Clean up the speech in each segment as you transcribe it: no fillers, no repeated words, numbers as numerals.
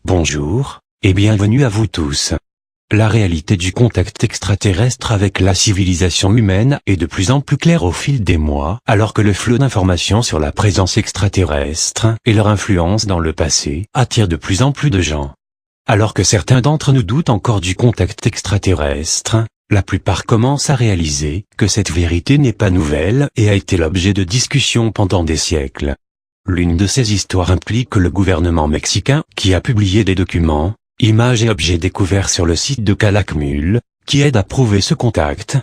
Bonjour, et bienvenue à vous tous. La réalité du contact extraterrestre avec la civilisation humaine est de plus en plus claire au fil des mois, alors que le flot d'informations sur la présence extraterrestre et leur influence dans le passé attire de plus en plus de gens. Alors que certains d'entre nous doutent encore du contact extraterrestre, la plupart commencent à réaliser que cette vérité n'est pas nouvelle et a été l'objet de discussions pendant des siècles. L'une de ces histoires implique le gouvernement mexicain qui a publié des documents, images et objets découverts sur le site de Calakmul, qui aident à prouver ce contact.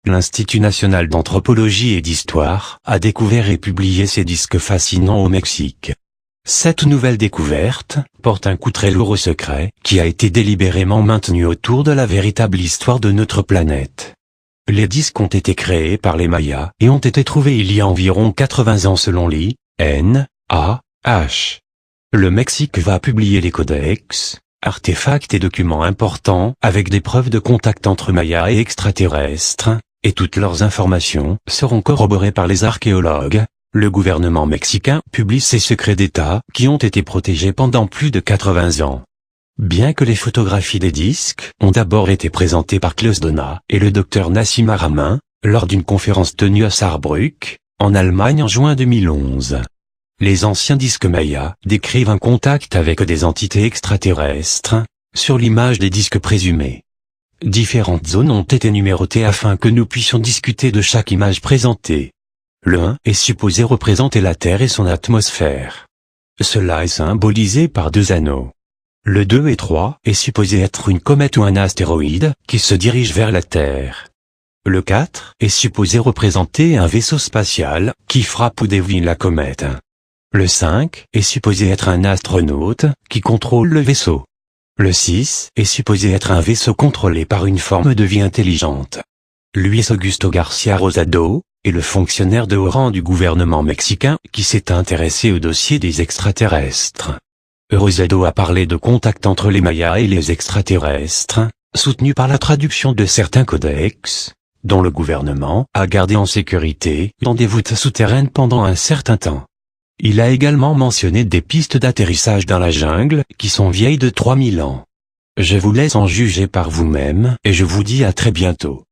L'Institut national d'anthropologie et d'histoire a découvert et publié ces disques fascinants au Mexique. Cette nouvelle découverte porte un coup très lourd au secret qui a été délibérément maintenu autour de la véritable histoire de notre planète. Les disques ont été créés par les Mayas et ont été trouvés il y a environ 80 ans selon l'INAH. Le Mexique va publier les codex, artefacts et documents importants avec des preuves de contact entre Mayas et extraterrestres, et toutes leurs informations seront corroborées par les archéologues. Le gouvernement mexicain publie ces secrets d'État qui ont été protégés pendant plus de 80 ans. Bien que les photographies des disques ont d'abord été présentées par Klaus Dona et le Dr Nassim Haramein, lors d'une conférence tenue à Saarbrück, en Allemagne en juin 2011. Les anciens disques mayas décrivent un contact avec des entités extraterrestres, sur l'image des disques présumés. Différentes zones ont été numérotées afin que nous puissions discuter de chaque image présentée. Le 1 est supposé représenter la Terre et son atmosphère. Cela est symbolisé par deux anneaux. Le 2 et 3 est supposé être une comète ou un astéroïde qui se dirige vers la Terre. Le 4 est supposé représenter un vaisseau spatial qui frappe ou dévie la comète. Le 5 est supposé être un astronaute qui contrôle le vaisseau. Le 6 est supposé être un vaisseau contrôlé par une forme de vie intelligente. Luis Augusto Garcia Rosado est le fonctionnaire de haut rang du gouvernement mexicain qui s'est intéressé au dossier des extraterrestres. Rosado a parlé de contact entre les Mayas et les extraterrestres, soutenu par la traduction de certains codex, dont le gouvernement a gardé en sécurité dans des voûtes souterraines pendant un certain temps. Il a également mentionné des pistes d'atterrissage dans la jungle qui sont vieilles de 3000 ans. Je vous laisse en juger par vous-même et je vous dis à très bientôt.